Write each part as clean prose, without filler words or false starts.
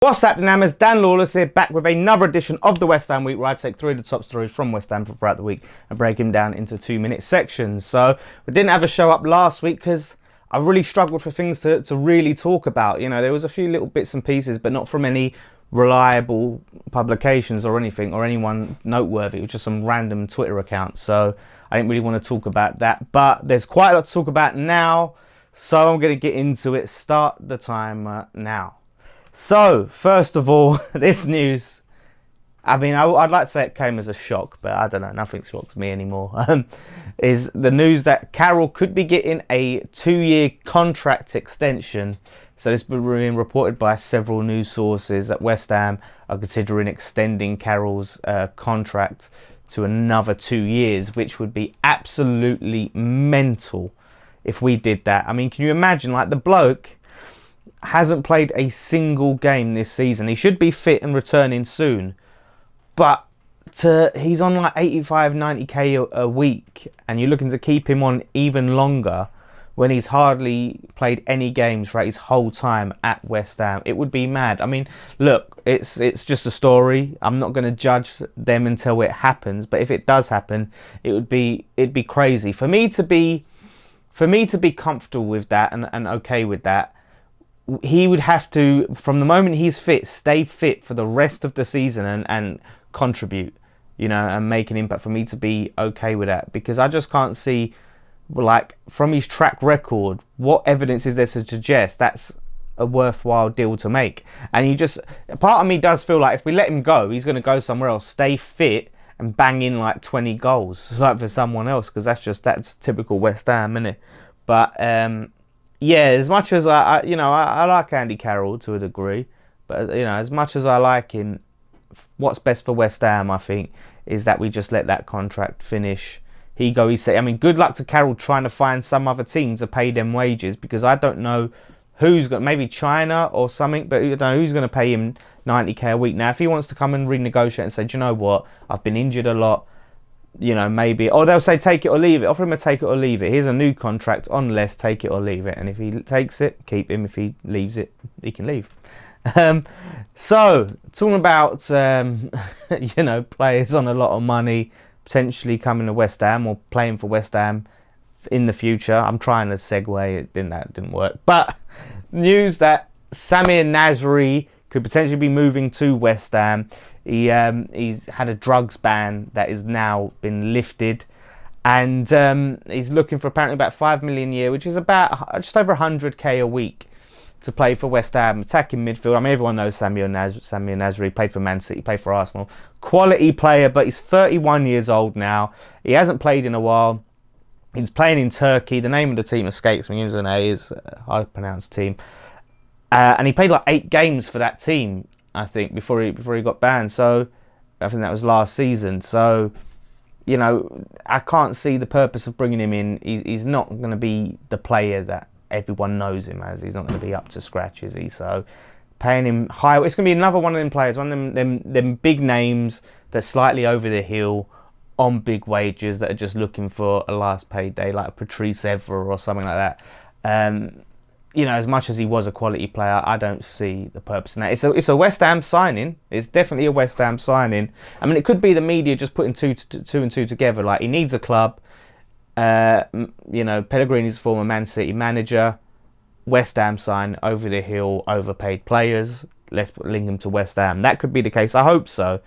What's happening, Hammers? Dan Lawless here, back with another edition of the West Ham Week, where I take 3 of the top stories from West Ham throughout the week and break them down into 2-minute sections. So we didn't have a show up last week because I really struggled for things to really talk about. You know, there was a few little bits and pieces, but not from any reliable publications or anything, or anyone noteworthy. It was just some random Twitter accounts. So I didn't really want to talk about that. But there's quite a lot to talk about now, so I'm going to get into it. Start the timer now. So, first of all, this news, I mean, I'd like to say it came as a shock, but I don't know, nothing shocks me anymore, is the news that Carroll could be getting a 2-year contract extension. So this has been reported by several news sources that West Ham are considering extending Carroll's contract to another 2 years, which would be absolutely mental if we did that. I mean, can you imagine, like, the bloke hasn't played a single game this season. He should be fit and returning soon, but he's on like 85-90k a week, and you're looking to keep him on even longer when he's hardly played any games throughout his whole time at West Ham. It would be mad. I mean, look, it's just a story. I'm not going to judge them until it happens, but if it does happen, it'd be crazy for me to be comfortable with that and okay with that. He would have to, from the moment he's fit, stay fit for the rest of the season and contribute, you know, and make an impact, for me to be okay with that. Because I just can't see, like, from his track record, what evidence is there to suggest that's a worthwhile deal to make. And part of me does feel like if we let him go, he's going to go somewhere else, stay fit, and bang in like 20 goals, like for someone else, because that's typical West Ham, isn't it? But yeah, as much as I like Andy Carroll to a degree, but you know, as much as I like him, what's best for West Ham, I think, is that we just let that contract finish. He say, I mean, good luck to Carroll trying to find some other team to pay them wages, because I don't know who's got, maybe China or something, but I don't know who's going to pay him 90k a week. Now, if he wants to come and renegotiate and say, do you know what, I've been injured a lot, you know, maybe, or they'll say take it or leave it. Offer him a take it or leave it. Here's a new contract on less, take it or leave it. And if he takes it, keep him. If he leaves it, he can leave. So talking about you know, players on a lot of money potentially coming to West Ham or playing for West Ham in the future. I'm trying to segue. That didn't work. But news that SAMIR Nasri could potentially be moving to West Ham. He's had a drugs ban that is now been lifted, and he's looking for apparently about 5 million a year, which is about just over 100k a week, to play for West Ham, attacking midfield. I mean, everyone knows SAMIR Nasri, played for Man City, played for Arsenal. Quality player, but he's 31 years old now. He hasn't played in a while. He's playing in Turkey. The name of the team escapes me. It is a hard-pronounced team. And he played like 8 games for that team, I think, before he got banned. So I think that was last season. So, you know, I can't see the purpose of bringing him in. He's not going to be the player that everyone knows him as. He's not going to be up to scratch, is he? So paying him high, it's going to be another one of them players, one of them big names that's slightly over the hill on big wages, that are just looking for a last payday, like a Patrice Evra or something like that. You know, as much as he was a quality player, I don't see the purpose in that. It's a West Ham signing. It's definitely a West Ham signing. I mean, it could be the media just putting two and two together. Like, he needs a club. You know, Pellegrini's former Man City manager. West Ham sign, over the hill, overpaid players. Let's link him to West Ham. That could be the case. I hope so,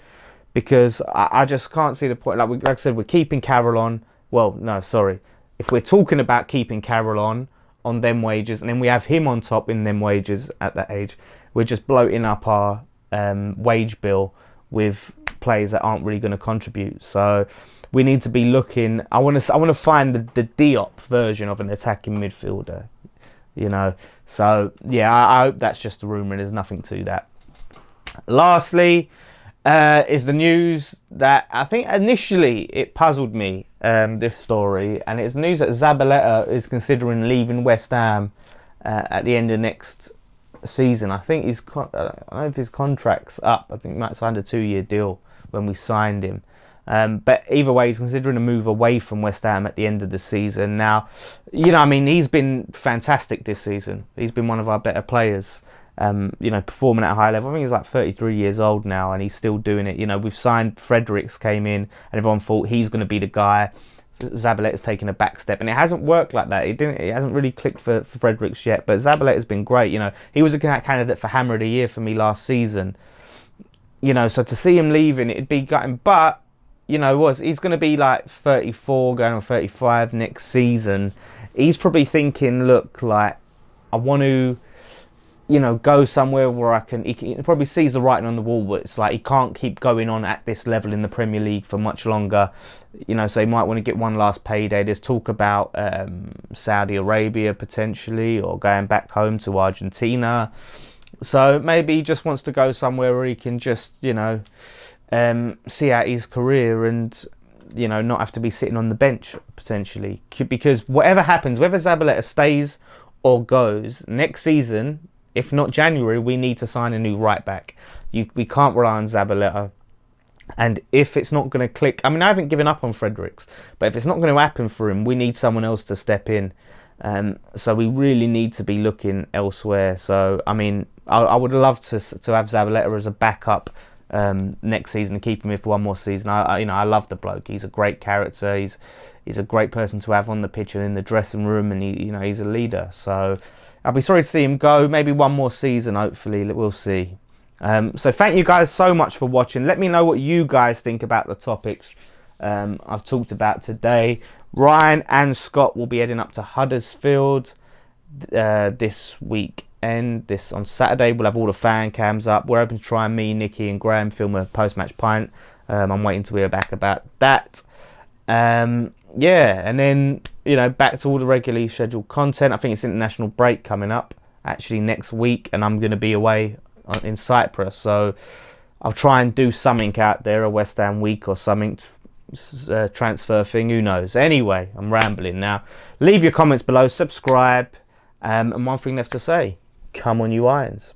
because I just can't see the point. Like I said, we're keeping Carroll on. Well, no, sorry. If we're talking about keeping Carroll on them wages, and then we have him on top in them wages at that age, we're just bloating up our wage bill with players that aren't really going to contribute. So we need to be looking. I want to find the Diop version of an attacking midfielder, you know. So yeah, I hope that's just a rumour and there's nothing to that. Lastly, is the news that I think initially it puzzled me, this story, and it's news that Zabaleta is considering leaving West Ham at the end of next season. I think I don't know if his contract's up. I think he might sign a 2-year deal when we signed him. But either way, he's considering a move away from West Ham at the end of the season. Now, you know, I mean, he's been fantastic this season. He's been one of our better players. performing at a high level. I think he's like 33 years old now, and he's still doing it. We've signed Fredericks, came in, and everyone thought he's going to be the guy. Zabaleta's taken a back step, and it hasn't worked like that. It hasn't really clicked for Fredericks yet, but Zabaleta's been great. He was a candidate for Hammer of the Year for me last season. So to see him leaving, it'd be gutting. But he's going to be like 34, going on 35 next season. He's probably thinking, look, like, I want to, go somewhere where he probably sees the writing on the wall, but it's like he can't keep going on at this level in the Premier League for much longer. So he might want to get one last payday. There's talk about Saudi Arabia potentially, or going back home to Argentina. So maybe he just wants to go somewhere where he can just, see out his career and, not have to be sitting on the bench potentially. Because whatever happens, whether Zabaleta stays or goes, next season, if not January, we need to sign a new right back. We can't rely on Zabaleta. And if it's not going to click, I haven't given up on Fredericks, but if it's not going to happen for him, we need someone else to step in. So we really need to be looking elsewhere. So, I would love to have Zabaleta as a backup next season and keep him here for one more season. I love the bloke. He's a great character. He's a great person to have on the pitch and in the dressing room, and he's a leader. So I'll be sorry to see him go. Maybe one more season, hopefully. We'll see. So thank you guys so much for watching. Let me know what you guys think about the topics I've talked about today. Ryan and Scott will be heading up to Huddersfield this week. And on Saturday, we'll have all the fan cams up. We're hoping to try and me, Nicky and Graham film a post-match pint. I'm waiting to hear back about that. And then, back to all the regularly scheduled content. I think it's international break coming up actually next week, and I'm going to be away in Cyprus. So I'll try and do something out there, a West Ham week or something, transfer thing, who knows. Anyway, I'm rambling now. Leave your comments below, subscribe, and one thing left to say. Come on, you Irons.